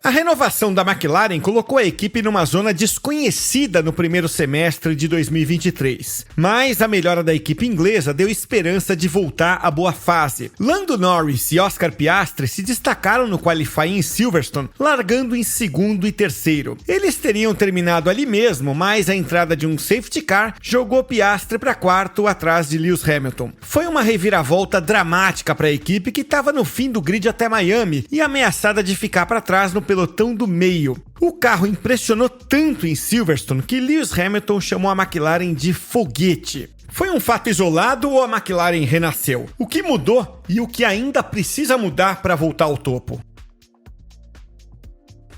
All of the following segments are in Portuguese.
A renovação da McLaren colocou a equipe numa zona desconhecida no primeiro semestre de 2023, mas a melhora da equipe inglesa deu esperança de voltar à boa fase. Lando Norris e Oscar Piastri se destacaram no qualifying em Silverstone, largando em segundo e terceiro. Eles teriam terminado ali mesmo, mas a entrada de um safety car jogou Piastri para quarto atrás de Lewis Hamilton. Foi uma reviravolta dramática para a equipe que estava no fim do grid até Miami e ameaçada de ficar para trás no pelotão do meio. O carro impressionou tanto em Silverstone que Lewis Hamilton chamou a McLaren de foguete. Foi um fato isolado ou a McLaren renasceu? O que mudou e o que ainda precisa mudar para voltar ao topo?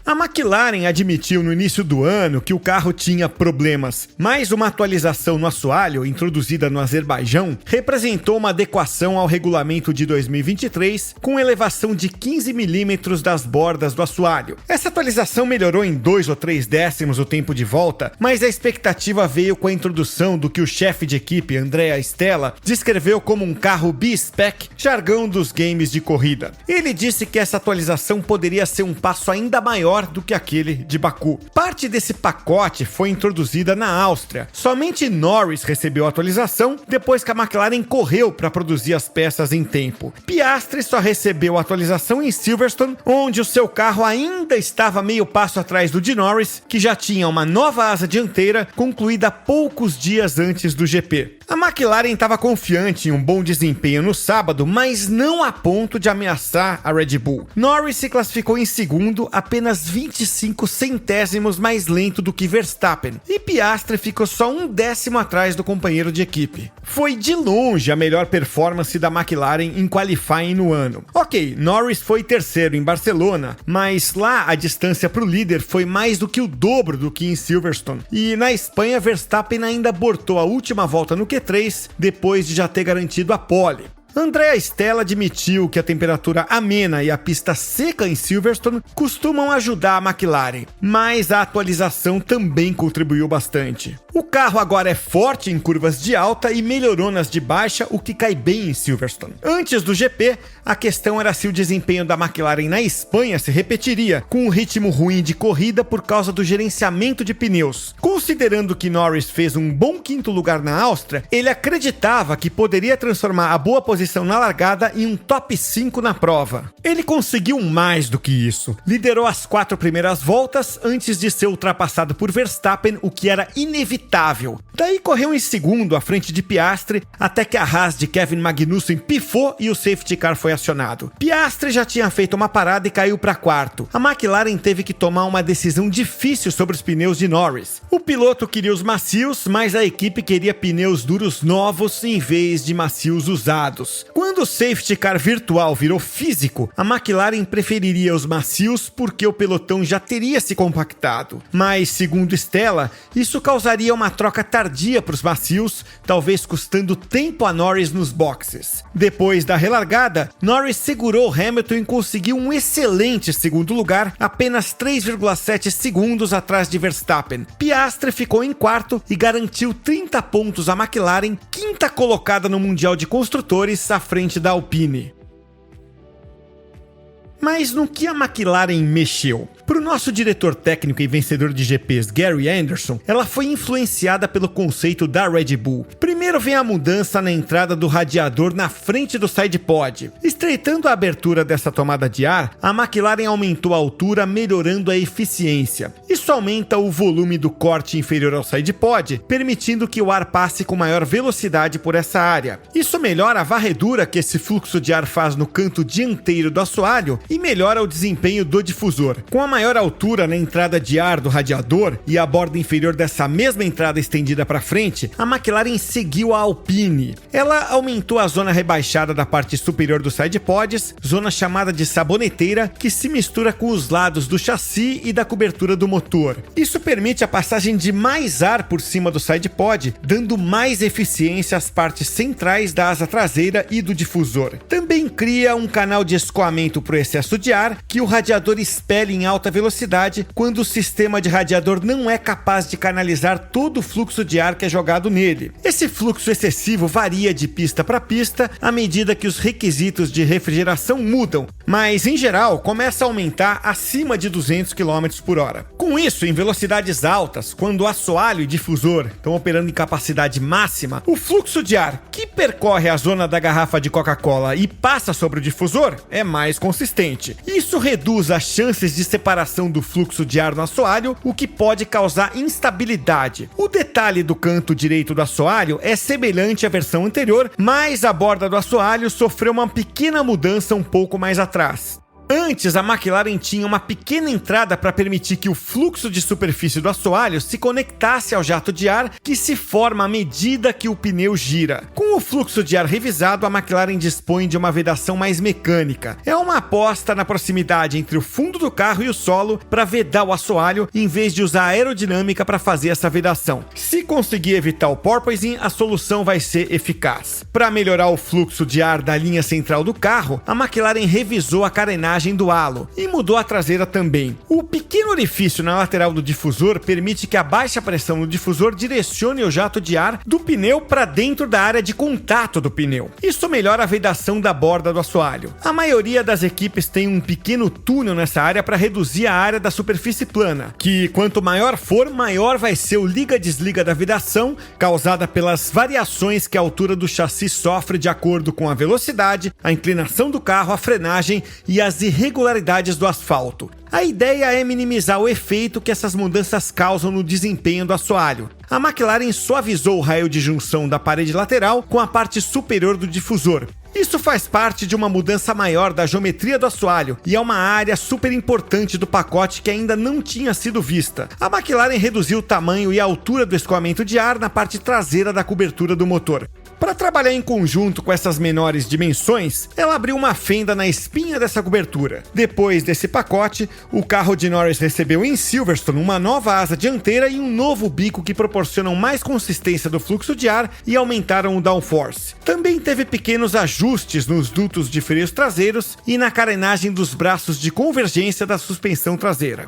A McLaren admitiu no início do ano que o carro tinha problemas, mas uma atualização no assoalho, introduzida no Azerbaijão, representou uma adequação ao regulamento de 2023 com elevação de 15 milímetros das bordas do assoalho. Essa atualização melhorou em 2 ou 3 décimos o tempo de volta, mas a expectativa veio com a introdução do que o chefe de equipe, Andrea Stella, descreveu como um carro B-Spec, jargão dos games de corrida. Ele disse que essa atualização poderia ser um passo ainda maior do que aquele de Baku. Parte desse pacote foi introduzida na Áustria. Somente Norris recebeu a atualização depois que a McLaren correu para produzir as peças em tempo. Piastri só recebeu a atualização em Silverstone, onde o seu carro ainda estava meio passo atrás do de Norris, que já tinha uma nova asa dianteira concluída poucos dias antes do GP. A McLaren estava confiante em um bom desempenho no sábado, mas não a ponto de ameaçar a Red Bull. Norris se classificou em segundo, apenas 25 centésimos mais lento do que Verstappen, e Piastri ficou só um décimo atrás do companheiro de equipe. Foi de longe a melhor performance da McLaren em qualifying no ano. Ok, Norris foi terceiro em Barcelona, mas lá a distância para o líder foi mais do que o dobro do que em Silverstone. E na Espanha, Verstappen ainda abortou a última volta no Q3, depois de já ter garantido a pole. Andrea Stella admitiu que a temperatura amena e a pista seca em Silverstone costumam ajudar a McLaren, mas a atualização também contribuiu bastante. O carro agora é forte em curvas de alta e melhorou nas de baixa, o que cai bem em Silverstone. Antes do GP, a questão era se o desempenho da McLaren na Espanha se repetiria, com um ritmo ruim de corrida por causa do gerenciamento de pneus. Considerando que Norris fez um bom quinto lugar na Áustria, ele acreditava que poderia transformar a boa posição na largada em um top 5 na prova. Ele conseguiu mais do que isso. Liderou as 4 primeiras voltas antes de ser ultrapassado por Verstappen, o que era inevitável. Daí correu em segundo à frente de Piastri, até que a Haas de Kevin Magnussen pifou e o safety car foi acionado. Piastri já tinha feito uma parada e caiu para quarto. A McLaren teve que tomar uma decisão difícil sobre os pneus de Norris. O piloto queria os macios, mas a equipe queria pneus duros novos em vez de macios usados. Quando o safety car virtual virou físico, a McLaren preferiria os macios porque o pelotão já teria se compactado. Mas, segundo Stella, isso causaria uma troca tardia para os macios, talvez custando tempo a Norris nos boxes. Depois da relargada, Norris segurou Hamilton e conseguiu um excelente segundo lugar, apenas 3,7 segundos atrás de Verstappen. Piastri ficou em quarto e garantiu 30 pontos à McLaren, quinta colocada no Mundial de Construtores, à frente da Alpine. Mas no que a McLaren mexeu? Para o nosso diretor técnico e vencedor de GPs Gary Anderson, ela foi influenciada pelo conceito da Red Bull. Primeiro vem a mudança na entrada do radiador na frente do sidepod. Estreitando a abertura dessa tomada de ar, a McLaren aumentou a altura, melhorando a eficiência. Isso aumenta o volume do corte inferior ao sidepod, permitindo que o ar passe com maior velocidade por essa área. Isso melhora a varredura que esse fluxo de ar faz no canto dianteiro do assoalho e melhora o desempenho do difusor. Com a maior altura na entrada de ar do radiador e a borda inferior dessa mesma entrada estendida para frente, a McLaren seguiu a Alpine. Ela aumentou a zona rebaixada da parte superior dos sidepods, zona chamada de saboneteira, que se mistura com os lados do chassi e da cobertura do motor. Isso permite a passagem de mais ar por cima do sidepod, dando mais eficiência às partes centrais da asa traseira e do difusor. Também cria um canal de escoamento para o excesso de ar que o radiador expele em alta velocidade velocidade quando o sistema de radiador não é capaz de canalizar todo o fluxo de ar que é jogado nele. Esse fluxo excessivo varia de pista para pista à medida que os requisitos de refrigeração mudam, mas em geral começa a aumentar acima de 200 km por hora. Com isso, em velocidades altas, quando o assoalho e difusor estão operando em capacidade máxima, o fluxo de ar que percorre a zona da garrafa de Coca-Cola e passa sobre o difusor é mais consistente. Isso reduz as chances de separação do fluxo de ar no assoalho, o que pode causar instabilidade. O detalhe do canto direito do assoalho é semelhante à versão anterior, mas a borda do assoalho sofreu uma pequena mudança um pouco mais atrás. Antes, a McLaren tinha uma pequena entrada para permitir que o fluxo de superfície do assoalho se conectasse ao jato de ar que se forma à medida que o pneu gira. Com o fluxo de ar revisado, a McLaren dispõe de uma vedação mais mecânica. É uma aposta na proximidade entre o fundo do carro e o solo para vedar o assoalho, em vez de usar a aerodinâmica para fazer essa vedação. Se conseguir evitar o porpoising, a solução vai ser eficaz. Para melhorar o fluxo de ar da linha central do carro, a McLaren revisou a carenagem do halo e mudou a traseira também. O pequeno orifício na lateral do difusor permite que a baixa pressão no difusor direcione o jato de ar do pneu para dentro da área de contato do pneu. Isso melhora a vedação da borda do assoalho. A maioria das equipes tem um pequeno túnel nessa área para reduzir a área da superfície plana, que quanto maior for, maior vai ser o liga-desliga da vedação, causada pelas variações que a altura do chassi sofre de acordo com a velocidade, a inclinação do carro, a frenagem e as irregularidades do asfalto. A ideia é minimizar o efeito que essas mudanças causam no desempenho do assoalho. A McLaren suavizou o raio de junção da parede lateral com a parte superior do difusor. Isso faz parte de uma mudança maior da geometria do assoalho e é uma área super importante do pacote que ainda não tinha sido vista. A McLaren reduziu o tamanho e a altura do escoamento de ar na parte traseira da cobertura do motor. Para trabalhar em conjunto com essas menores dimensões, ela abriu uma fenda na espinha dessa cobertura. Depois desse pacote, o carro de Norris recebeu em Silverstone uma nova asa dianteira e um novo bico que proporcionam mais consistência do fluxo de ar e aumentaram o downforce. Também teve pequenos ajustes nos dutos de freios traseiros e na carenagem dos braços de convergência da suspensão traseira.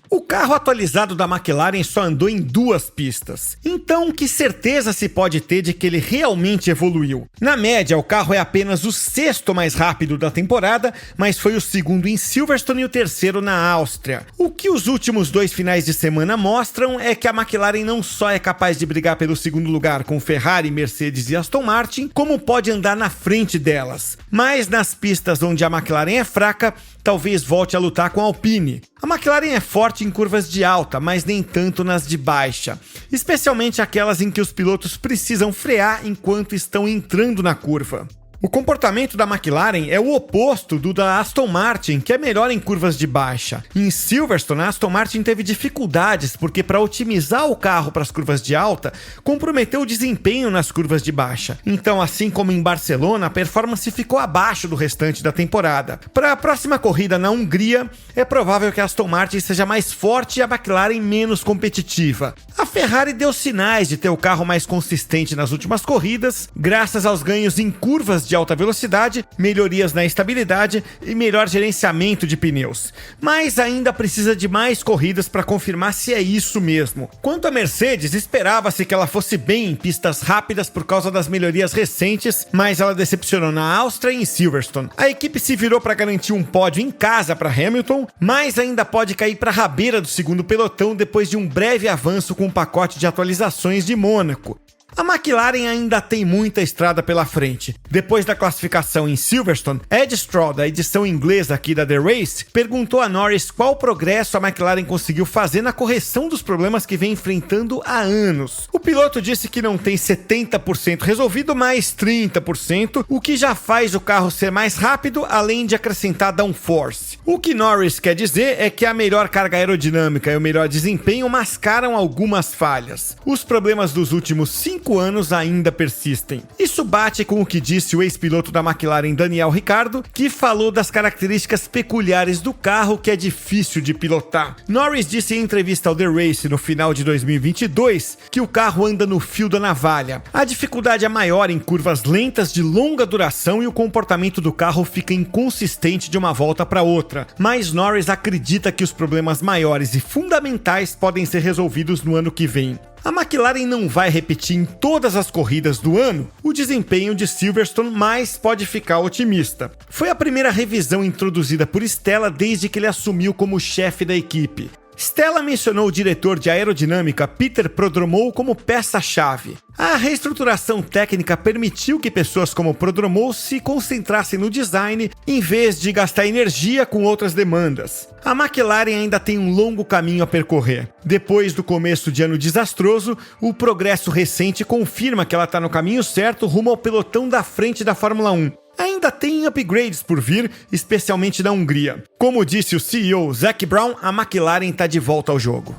O carro atualizado da McLaren só andou em 2 pistas. Então, que certeza se pode ter de que ele realmente evoluiu? Na média, o carro é apenas o 6º mais rápido da temporada, mas foi o 2º em Silverstone e o 3º na Áustria. O que os últimos 2 finais de semana mostram é que a McLaren não só é capaz de brigar pelo 2º lugar com Ferrari, Mercedes e Aston Martin, como pode andar na frente delas. Mas nas pistas onde a McLaren é fraca, talvez volte a lutar com a Alpine. A McLaren é forte em curvas de alta, mas nem tanto nas de baixa, especialmente aquelas em que os pilotos precisam frear enquanto estão entrando na curva. O comportamento da McLaren é o oposto do da Aston Martin, que é melhor em curvas de baixa. Em Silverstone, a Aston Martin teve dificuldades porque, para otimizar o carro para as curvas de alta, comprometeu o desempenho nas curvas de baixa. Então, assim como em Barcelona, a performance ficou abaixo do restante da temporada. Para a próxima corrida na Hungria, é provável que a Aston Martin seja mais forte e a McLaren menos competitiva. A Ferrari deu sinais de ter o carro mais consistente nas últimas corridas, graças aos ganhos em curvas de alta velocidade, melhorias na estabilidade e melhor gerenciamento de pneus. Mas ainda precisa de mais corridas para confirmar se é isso mesmo. Quanto a Mercedes, esperava-se que ela fosse bem em pistas rápidas por causa das melhorias recentes, mas ela decepcionou na Áustria e em Silverstone. A equipe se virou para garantir um pódio em casa para Hamilton, mas ainda pode cair para a rabeira do 2º pelotão depois de um breve avanço com um pacote de atualizações de Mônaco. A McLaren ainda tem muita estrada pela frente. Depois da classificação em Silverstone, Ed Stroll, da edição inglesa aqui da The Race, perguntou a Norris qual progresso a McLaren conseguiu fazer na correção dos problemas que vem enfrentando há anos. O piloto disse que não tem 70% resolvido, mas 30%, o que já faz o carro ser mais rápido, além de acrescentar downforce. O que Norris quer dizer é que a melhor carga aerodinâmica e o melhor desempenho mascaram algumas falhas. Os problemas dos últimos 5 anos ainda persistem. Isso bate com o que disse o ex-piloto da McLaren Daniel Ricciardo, que falou das características peculiares do carro que é difícil de pilotar. Norris disse em entrevista ao The Race no final de 2022 que o carro anda no fio da navalha. A dificuldade é maior em curvas lentas de longa duração e o comportamento do carro fica inconsistente de uma volta para outra. outra, mas Norris acredita que os problemas maiores e fundamentais podem ser resolvidos no ano que vem. A McLaren não vai repetir em todas as corridas do ano o desempenho de Silverstone, mas pode ficar otimista. Foi a primeira revisão introduzida por Stella desde que ele assumiu como chefe da equipe. Stella mencionou o diretor de aerodinâmica Peter Prodromou como peça-chave. A reestruturação técnica permitiu que pessoas como Prodromou se concentrassem no design em vez de gastar energia com outras demandas. A McLaren ainda tem um longo caminho a percorrer. Depois do começo de ano desastroso, o progresso recente confirma que ela está no caminho certo rumo ao pelotão da frente da Fórmula 1. Ainda tem upgrades por vir, especialmente na Hungria. Como disse o CEO Zac Brown, a McLaren está de volta ao jogo.